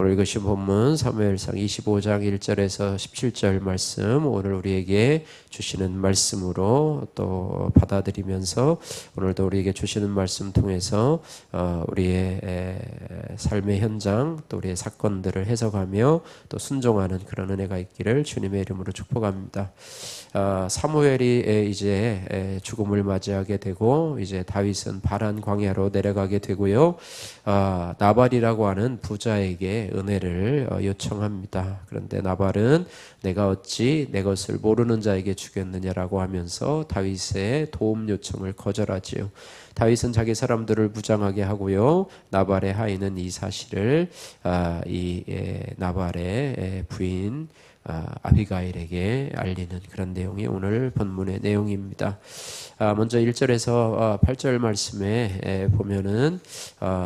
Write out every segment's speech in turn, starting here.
오늘 읽으신 본문 사무엘상 25장 1절에서 17절 말씀, 오늘 우리에게 주시는 말씀으로 또 받아들이면서 오늘도 우리에게 주시는 말씀 통해서 우리의 삶의 현장 또 우리의 사건들을 해석하며 또 순종하는 그런 은혜가 있기를 주님의 이름으로 축복합니다. 사무엘이 이제 죽음을 맞이하게 되고 이제 다윗은 바란 광야로 내려가게 되고요. 나발이라고 하는 부자에게 은혜를 요청합니다. 그런데 나발은 내가 어찌 내 것을 모르는 자에게 주겠느냐라고 하면서 다윗의 도움 요청을 거절하지요. 다윗은 자기 사람들을 무장하게 하고요. 나발의 하인은 이 사실을 이 나발의 부인 아비가일에게 알리는 그런 내용이 오늘 본문의 내용입니다. 먼저 1절에서 8절 말씀에 보면은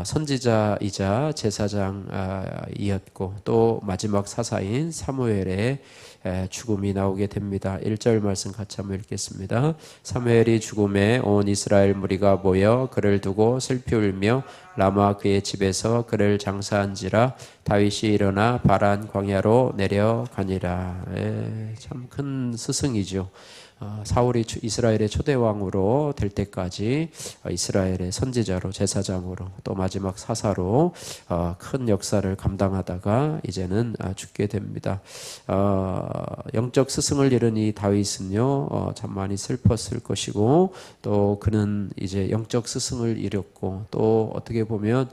선지자이자 제사장이었고 또 마지막 사사인 사무엘의 죽음이 나오게 됩니다. 1절 말씀 같이 한번 읽겠습니다. 사무엘이 죽음에 온 이스라엘 무리가 모여 그를 두고 슬피 울며 라마 그의 집에서 그를 장사한지라 다윗이 일어나 바란 광야로 내려가니라. 참 큰 스승이죠. 사울이 이스라엘의 초대 왕으로 될 때까지 이스라엘의 선지자로 제사장으로 또 마지막 사사로 큰 역사를 감당하다가 이제는 죽게 됩니다. 영적 스승을 잃은 이 다윗은요 참 많이 슬펐을 것이고 또 그는 이제 영적 스승을 잃었고 또 어떻게 보면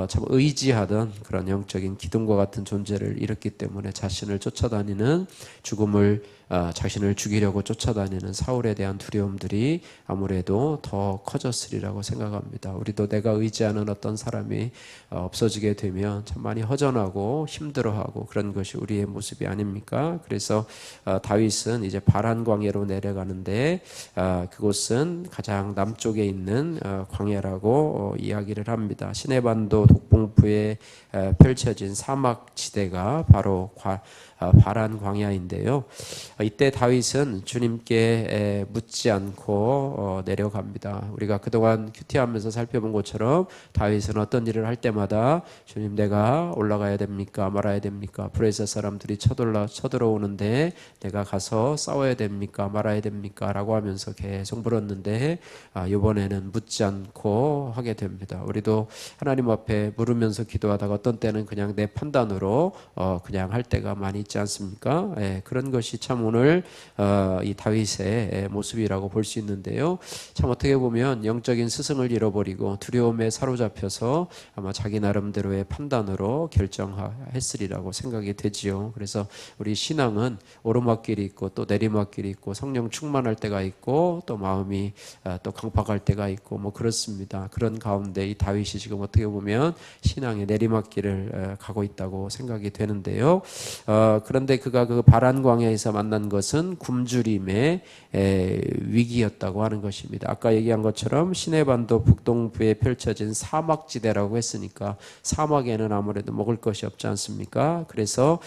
참 의지하던 그런 영적인 기둥과 같은 존재를 잃었기 때문에 자신을 쫓아다니는 죽음을 자신을 죽이려고 쫓아다니는 사울에 대한 두려움들이 아무래도 더 커졌으리라고 생각합니다. 우리도 내가 의지하는 어떤 사람이 없어지게 되면 참 많이 허전하고 힘들어하고 그런 것이 우리의 모습이 아닙니까? 그래서 다윗은 이제 바란 광야로 내려가는데 그곳은 가장 남쪽에 있는 광야라고 이야기를 합니다. 시내반도 동북부에 펼쳐진 사막지대가 바로 바란 광야인데요. 이때 다윗은 주님께 묻지 않고 내려갑니다. 우리가 그동안 큐티하면서 살펴본 것처럼 다윗은 어떤 일을 할 때마다 주님 내가 올라가야 됩니까? 말아야 됩니까? 브레스 사람들이 쳐들어오는데 내가 가서 싸워야 됩니까? 말아야 됩니까? 라고 하면서 계속 물었는데 이번에는 묻지 않고 하게 됩니다. 우리도 하나님 앞에 물으면서 기도하다가 어떤 때는 그냥 내 판단으로 그냥 할 때가 많이 있지 않습니까? 그런 것이 참 오늘 이 다윗의 모습이라고 볼 수 있는데요. 참 어떻게 보면 영적인 스승을 잃어버리고 두려움에 사로잡혀서 아마 자기 나름대로의 판단으로 결정했으리라고 생각이 되지요. 그래서 우리 신앙은 오르막길이 있고 또 내리막길이 있고 성령 충만할 때가 있고 또 마음이 또 강팍할 때가 있고 뭐 그렇습니다. 그런 가운데 이 다윗이 지금 어떻게 보면 신앙의 내리막길을 가고 있다고 생각이 되는데요. 그런데 그가 그 바란 광야에서 만난 것은 굶주림의 위기였다고 하는 것입니다. 아까 얘기한 것처럼 시내반도 북동부에 펼쳐진 사막지대라고 했으니까 사막에는 아무래도 먹을 것이 없지 않습니까? 그래서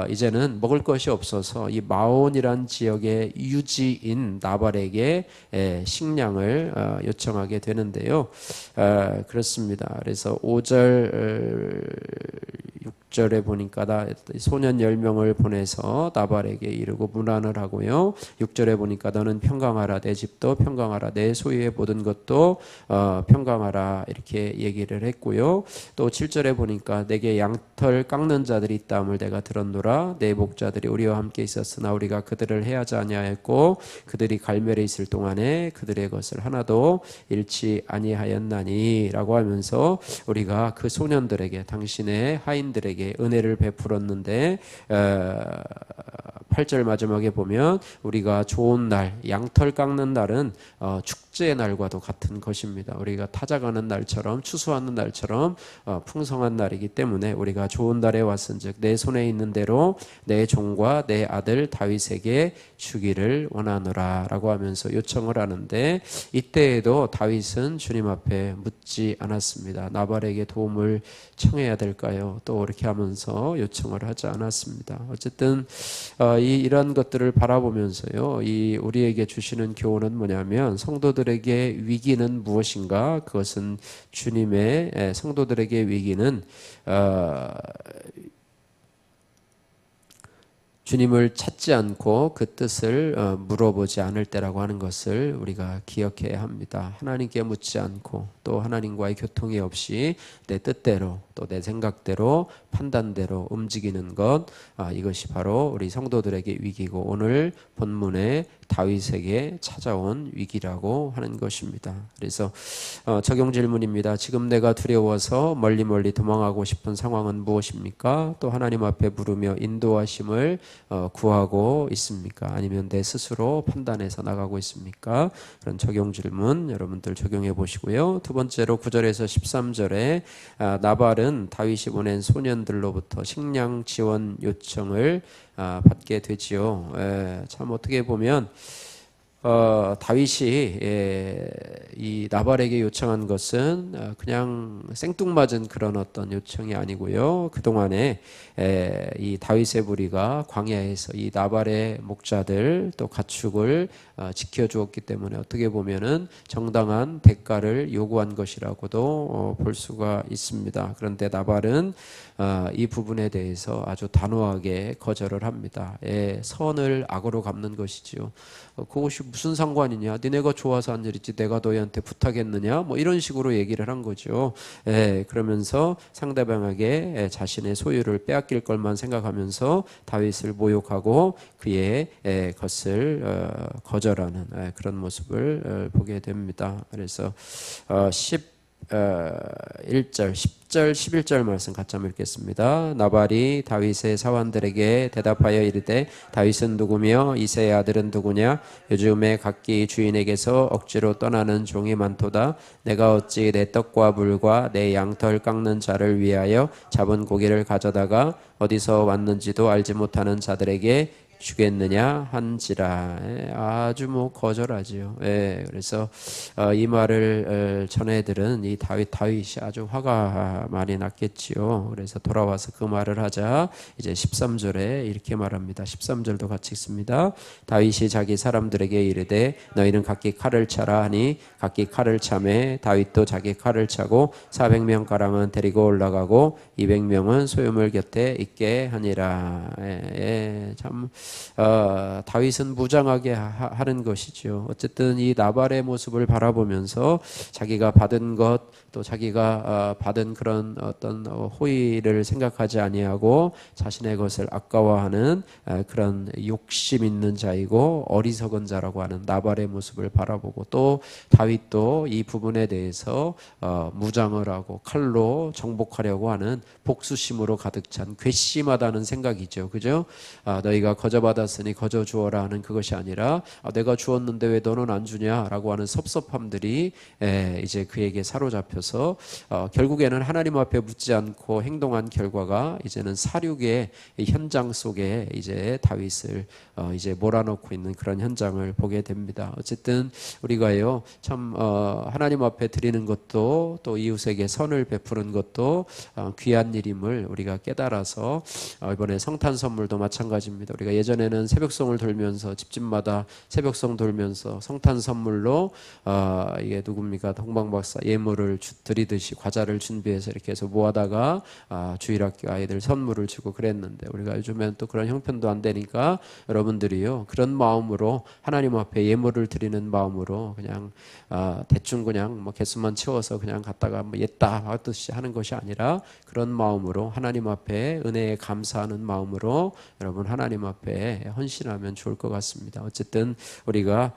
이제는 먹을 것이 없어서 이 마온이란 지역의 유지인 나발에게 식량을 요청하게 되는데요. 그렇습니다. 그래서 5절 6절에 보니까 소년 10명을 보내서 나발에게 이르고 문안을 하고요. 6절에 보니까 너는 평강하라, 내 집도 평강하라, 내 소유의 모든 것도 평강하라, 이렇게 얘기를 했고요. 또 7절에 보니까 내게 양털 깎는 자들이 있다함을 내가 들었노라. 내 목자들이 우리와 함께 있었으나 우리가 그들을 해하지 아니하였고 그들이 갈멜에 있을 동안에 그들의 것을 하나도 잃지 아니하였나니 라고 하면서 우리가 그 소년들에게 당신의 하인들에게 은혜를 베풀었는데 8절 마지막에 보면 우리가 좋은 날, 양털 깎는 날은 축제의 날과도 같은 것입니다. 우리가 타작하는 날처럼 추수하는 날처럼 풍성한 날이기 때문에 우리가 좋은 날에 왔은즉 내 손에 있는 대로 내 종과 내 아들 다윗에게 주기를 원하노라 라고 하면서 요청을 하는데 이때에도 다윗은 주님 앞에 묻지 않았습니다. 나발에게 도움을 청해야 될까요? 또 이렇게 하면서 요청을 하지 않았습니다. 어쨌든 이런 것들을 바라보면서요, 이 우리에게 주시는 교훈은 뭐냐면 성도들에게 위기는 무엇인가? 그것은 주님의 성도들에게 위기는 주님을 찾지 않고 그 뜻을 물어보지 않을 때라고 하는 것을 우리가 기억해야 합니다. 하나님께 묻지 않고 또 하나님과의 교통이 없이 내 뜻대로 또 내 생각대로 판단대로 움직이는 것, 이것이 바로 우리 성도들에게 위기고 오늘 본문에 다윗에게 찾아온 위기라고 하는 것입니다. 그래서 적용 질문입니다. 지금 내가 두려워서 멀리 도망하고 싶은 상황은 무엇입니까? 또 하나님 앞에 부르며 인도하심을 구하고 있습니까? 아니면 내 스스로 판단해서 나가고 있습니까? 그런 적용 질문 여러분들 적용해 보시고요. 두 번째로 9절에서 13절에 나발은 다윗이 보낸 소년들로부터 식량 지원 요청을 받게 되지요. 참 어떻게 보면 다윗이 이 나발에게 요청한 것은 그냥 생뚱맞은 그런 어떤 요청이 아니고요. 그동안에 이 다윗의 무리가 광야에서 이 나발의 목자들 또 가축을 지켜주었기 때문에 어떻게 보면은 정당한 대가를 요구한 것이라고도 볼 수가 있습니다. 그런데 나발은 이 부분에 대해서 아주 단호하게 거절을 합니다. 선을 악으로 갚는 것이지요. 그것이 무슨 상관이냐? 니네가 좋아서 한 일이지 내가 너희한테 부탁했느냐? 뭐 이런 식으로 얘기를 한 거죠. 그러면서 상대방에게 자신의 소유를 빼앗길 것만 생각하면서 다윗을 모욕하고 그의 것을 거절하는 그런 모습을 보게 됩니다. 그래서 1절, 10절, 11절 말씀 같이 한번 읽겠습니다. 나발이 다윗의 사환들에게 대답하여 이르되 다윗은 누구며 이새의 아들은 누구냐? 요즘에 각기 주인에게서 억지로 떠나는 종이 많도다. 내가 어찌 내 떡과 물과 내 양털 깎는 자를 위하여 잡은 고기를 가져다가 어디서 왔는지도 알지 못하는 자들에게 주겠느냐 한지라. 아주 거절하지요. 그래서 이 말을 전해들은 이 다윗이 아주 화가 많이 났겠지요. 그래서 돌아와서 그 말을 하자 이제 13절에 이렇게 말합니다. 13절도 같이 읽습니다. 다윗이 자기 사람들에게 이르되 너희는 각기 칼을 차라 하니 각기 칼을 차매 다윗도 자기 칼을 차고 400명 가량은 데리고 올라가고 200명은 소유물 곁에 있게 하니라. 참 다윗은 무장하게 하는 것이죠. 어쨌든 이 나발의 모습을 바라보면서 자기가 받은 것 또 자기가 받은 그런 어떤 호의를 생각하지 아니하고 자신의 것을 아까워하는 그런 욕심 있는 자이고 어리석은 자라고 하는 나발의 모습을 바라보고 또 다윗도 이 부분에 대해서 무장을 하고 칼로 정복하려고 하는 복수심으로 가득 찬 괘씸하다는 생각이죠. 그죠? 너희가 거저받았으니 거저 주어라 하는 그것이 아니라 내가 주었는데 왜 너는 안 주냐라고 하는 섭섭함들이 이제 그에게 사로잡혀서 결국에는 하나님 앞에 묻지 않고 행동한 결과가 이제는 사륙의 현장 속에 이제 다윗을 이제 몰아넣고 있는 그런 현장을 보게 됩니다. 어쨌든 우리가요 참 하나님 앞에 드리는 것도 또 이웃에게 선을 베푸는 것도 귀한 일임을 우리가 깨달아서 이번에 성탄 선물도 마찬가지입니다. 우리가 예전에는 새벽송을 돌면서 집집마다 새벽송 돌면서 성탄 선물로 이게 누굽니까? 동방박사 예물을 드리듯이 과자를 준비해서 이렇게 해서 모아다가 주일학교 아이들 선물을 주고 그랬는데 우리가 요즘엔 또 그런 형편도 안 되니까 여러분들이요 그런 마음으로 하나님 앞에 예물을 드리는 마음으로 그냥 대충 그냥 개수만 채워서 그냥 갖다가 옛다 하듯이 하는 것이 아니라 그런 마음으로 하나님 앞에 은혜에 감사하는 마음으로 여러분 하나님 앞에 헌신하면 좋을 것 같습니다. 어쨌든 우리가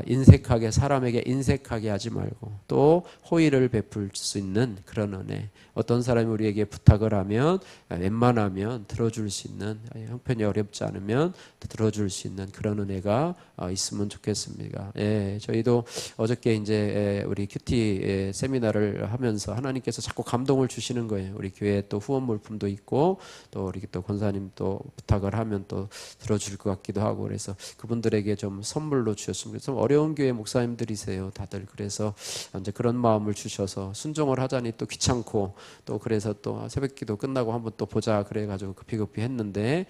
인색하게 사람에게 인색하게 하지 말고 또 호의를 베풀 수 있는 그런 은혜, 어떤 사람이 우리에게 부탁을 하면 웬만하면 들어줄 수 있는, 형편이 어렵지 않으면 들어줄 수 있는 그런 은혜가 있으면 좋겠습니다. 저희도 어저께 이제 우리 큐티 세미나를 하면서 하나님께서 자꾸 감동을 주시는 거예요. 우리 교회 또 후원 물품도 있고 또 우리 또 권사님 또 부탁을 하면 또 들어줄 것 같기도 하고 그래서 그분들에게 좀 선물로 주셨습니다. 좀 어려운 교회 목사님들이세요, 다들. 그래서 이제 그런 마음을 주셔서 순종을 하자니 또 귀찮고 또 그래서 또 새벽기도 끝나고 한번 또 보자 그래가지고 급히 했는데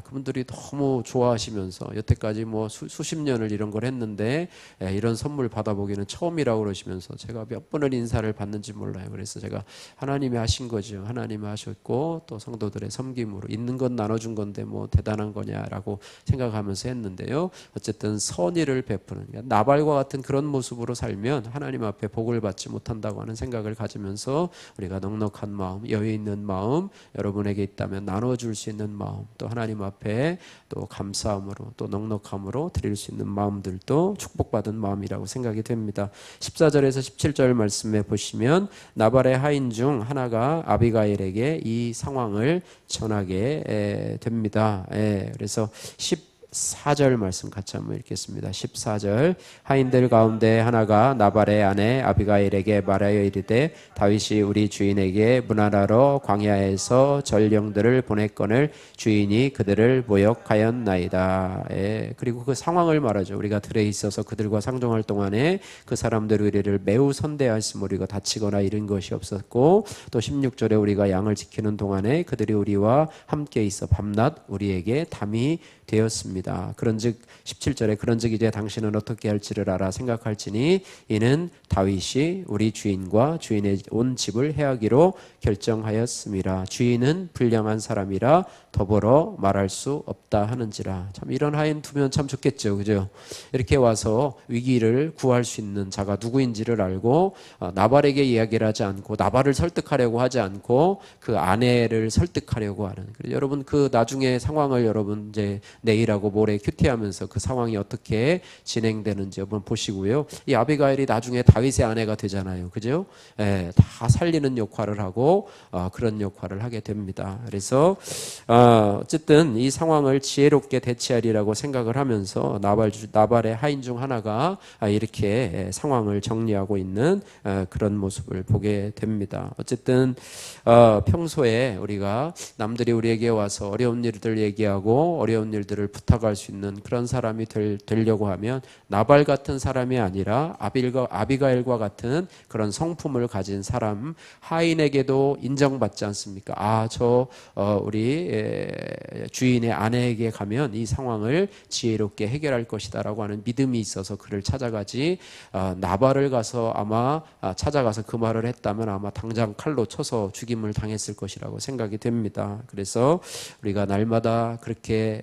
그분들이 너무 좋아하시면서 여태까지 수십 년을 이런 걸 했는데 이런 선물 받아보기는 처음이라고 그러시면서 제가 몇 번을 인사를 받는지 몰라요. 그래서 제가 하나님이 하신 거죠. 하나님이 하셨고 또 성도들의 섬김으로 있는 건 나눠준 건데 대단한 거냐라고 라고 생각하면서 했는데요. 어쨌든 선의를 베푸는, 그러니까 나발과 같은 그런 모습으로 살면 하나님 앞에 복을 받지 못한다고 하는 생각을 가지면서 우리가 넉넉한 마음, 여유 있는 마음, 여러분에게 있다면 나눠줄 수 있는 마음, 또 하나님 앞에 또 감사함으로 또 넉넉함으로 드릴 수 있는 마음들도 축복받은 마음이라고 생각이 됩니다. 14절에서 17절 말씀에 보시면 나발의 하인 중 하나가 아비가일에게 이 상황을 전하게 됩니다. 그래서 14절 말씀 같이 한번 읽겠습니다. 14절 하인들 가운데 하나가 나발의 아내 아비가일에게 말하여 이르되 다윗이 우리 주인에게 문하라로 광야에서 전령들을 보냈거늘 주인이 그들을 모욕하였나이다. 그리고 그 상황을 말하죠. 우리가 들에 있어서 그들과 상종할 동안에 그 사람들 우리를 매우 선대하였으므로 우리가 다치거나 잃은 것이 없었고, 또 16절에 우리가 양을 지키는 동안에 그들이 우리와 함께 있어 밤낮 우리에게 담이 되었습니다. 그런즉 17절에 그런즉 이제 당신은 어떻게 할지를 알아 생각할지니 이는 다윗이 우리 주인과 주인의 온 집을 해하기로 결정하였습니다. 주인은 불량한 사람이라 더불어 말할 수 없다 하는지라. 참 이런 하인 두면 참 좋겠죠, 그죠? 이렇게 와서 위기를 구할 수 있는 자가 누구인지를 알고 나발에게 이야기를 하지 않고 나발을 설득하려고 하지 않고 그 아내를 설득하려고 하는. 여러분 그 나중에 상황을 여러분 이제 내일하고 모레 큐티하면서 그 상황이 어떻게 진행되는지 한번 보시고요. 이 아비가일이 나중에 다윗의 아내가 되잖아요, 그죠? 다 살리는 역할을 하고 그런 역할을 하게 됩니다. 그래서 어쨌든 이 상황을 지혜롭게 대처하리라고 생각을 하면서 나발의 하인 중 하나가 이렇게 상황을 정리하고 있는 그런 모습을 보게 됩니다. 어쨌든 평소에 우리가 남들이 우리에게 와서 어려운 일들 얘기하고 어려운 일들을 부탁할 수 있는 그런 사람이 되려고 하면 나발 같은 사람이 아니라 아비가일과 같은 그런 성품을 가진 사람, 하인에게도 인정받지 않습니까? 우리 주인의 아내에게 가면 이 상황을 지혜롭게 해결할 것이다라고 하는 믿음이 있어서 그를 찾아가지, 나발을 가서 아마 찾아가서 그 말을 했다면 아마 당장 칼로 쳐서 죽임을 당했을 것이라고 생각이 됩니다. 그래서 우리가 날마다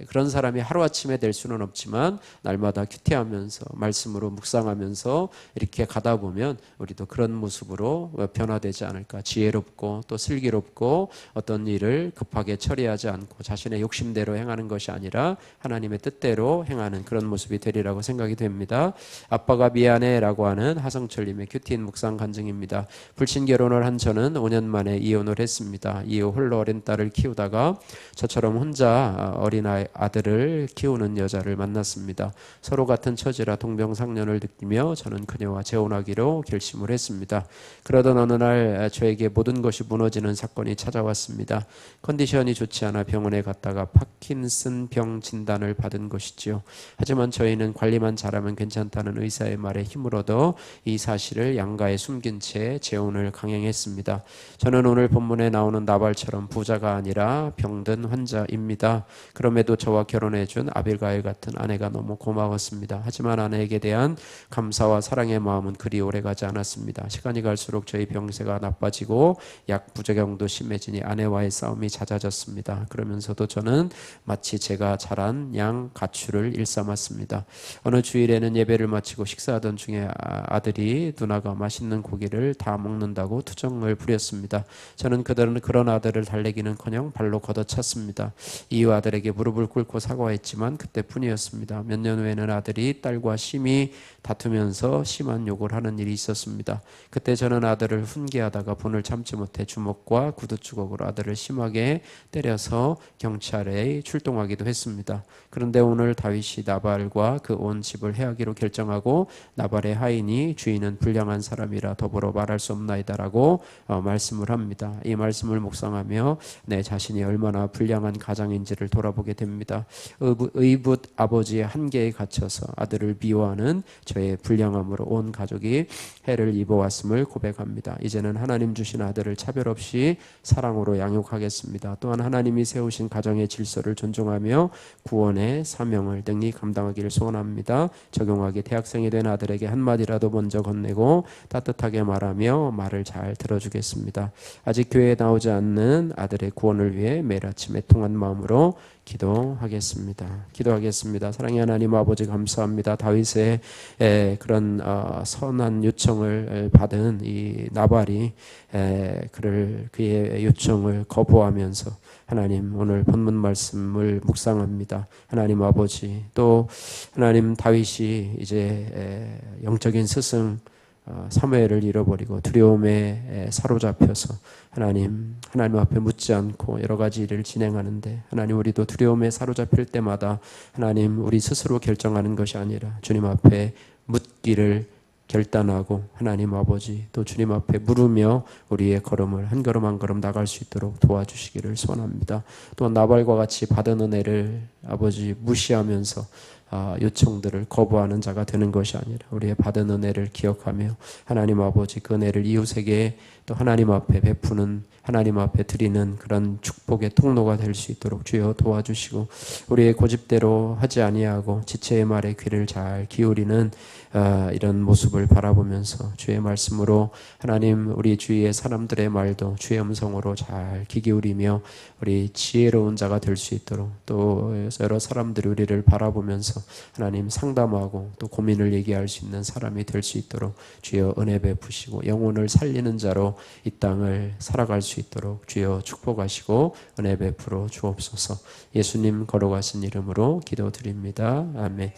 그런 사람이 하루아침에 될 수는 없지만 날마다 큐티하면서 말씀으로 묵상하면서 이렇게 가다 보면 우리도 그런 모습으로 변화되지 않을까. 지혜롭고 또 슬기롭고 어떤 일을 급하게 처리하지 않고 자신의 욕심대로 행하는 것이 아니라 하나님의 뜻대로 행하는 그런 모습이 되리라고 생각이 됩니다. 아빠가 미안해 라고 하는 하성철님의 큐티인 묵상 간증입니다. 불신 결혼을 한 저는 5년 만에 이혼을 했습니다. 이후 홀로 어린 딸을 키우다가 저처럼 혼자 어린 아들을 키우는 여자를 만났습니다. 서로 같은 처지라 동병상련을 느끼며 저는 그녀와 재혼하기로 결심을 했습니다. 그러던 어느 날 저에게 모든 것이 무너지는 사건이 찾아왔습니다. 컨디션이 좋지 않아 병원에 갔다가 파킨슨 병 진단을 받은 것이지요. 하지만 저희는 관리만 잘하면 괜찮다는 의사의 말에 힘을 얻어 이 사실을 양가에 숨긴 채 재혼을 강행했습니다. 저는 오늘 본문에 나오는 나발처럼 부자가 아니라 병든 환자입니다. 그럼에도 저와 결혼해준 아빌가일 같은 아내가 너무 고마웠습니다. 하지만 아내에게 대한 감사와 사랑의 마음은 그리 오래가지 않았습니다. 시간이 갈수록 저희 병세가 나빠지고 약 부작용도 심해지니 아내와의 싸움이 잦아졌습니다. 그러면서도 저는 마치 제가 자란 양 가축을 일삼았습니다. 어느 주일에는 예배를 마치고 식사하던 중에 아들이 누나가 맛있는 고기를 다 먹는다고 투정을 부렸습니다. 저는 그런 아들을 달래기는커녕 발로 걷어찼습니다. 이후 아들에게 무릎을 꿇고 사과했지만 그때뿐이었습니다. 몇 년 후에는 아들이 딸과 심히 다투면서 심한 욕을 하는 일이 있었습니다. 그때 저는 아들을 훈계하다가 분을 참지 못해 주먹과 구두주걱으로 아들을 심하게 때려서 경찰에 출동하기도 했습니다. 그런데 오늘 다윗이 나발과 그 온 집을 해하기로 결정하고 나발의 하인이 주인은 불량한 사람이라 더불어 말할 수 없나이다라고 말씀을 합니다. 이 말씀을 묵상하며 내 자신이 얼마나 불량한 가장인지를 돌아보게 됩니다. 의붓 아버지의 한계에 갇혀서 아들을 미워하는 저의 불량함으로 온 가족이 해를 입어왔음을 고백합니다. 이제는 하나님 주신 아들을 차별 없이 사랑으로 양육하겠습니다. 또한 하나님이 세우신 가정의 질서를 존중하며 구원의 사명을 능히 감당하기를 소원합니다. 적용하기 대학생이 된 아들에게 한마디라도 먼저 건네고 따뜻하게 말하며 말을 잘 들어주겠습니다. 아직 교회에 나오지 않는 아들의 구원을 위해 매일 아침 애통한 마음으로 기도하겠습니다. 기도하겠습니다. 사랑의 하나님 아버지 감사합니다. 다윗의 그런 선한 요청을 받은 이 나발이 그의 요청을 거부하면서 하나님 오늘 본문 말씀을 묵상합니다. 하나님 아버지 또 하나님 다윗이 이제 영적인 스승 사무엘을 잃어버리고 두려움에 사로잡혀서 하나님 앞에 묻지 않고 여러 가지 일을 진행하는데 하나님 우리도 두려움에 사로잡힐 때마다 하나님 우리 스스로 결정하는 것이 아니라 주님 앞에 묻기를 결단하고 하나님 아버지 또 주님 앞에 물으며 우리의 걸음을 한 걸음 한 걸음 나갈 수 있도록 도와주시기를 소원합니다. 또 나발과 같이 받은 은혜를 아버지 무시하면서 요청들을 거부하는 자가 되는 것이 아니라 우리의 받은 은혜를 기억하며 하나님 아버지 그 은혜를 이웃에게 또 하나님 앞에 베푸는 하나님 앞에 드리는 그런 축복의 통로가 될 수 있도록 주여 도와주시고 우리의 고집대로 하지 아니하고 지체의 말에 귀를 잘 기울이는 이런 모습을 바라보면서 주의 말씀으로 하나님 우리 주위의 사람들의 말도 주의 음성으로 잘 귀 기울이며 우리 지혜로운 자가 될 수 있도록 또 여러 사람들이 우리를 바라보면서 하나님 상담하고 또 고민을 얘기할 수 있는 사람이 될 수 있도록 주여 은혜 베푸시고 영혼을 살리는 자로 이 땅을 살아갈 수 있도록 주여 축복하시고 은혜 베풀어 주옵소서. 예수님 걸어가신 이름으로 기도드립니다. 아멘.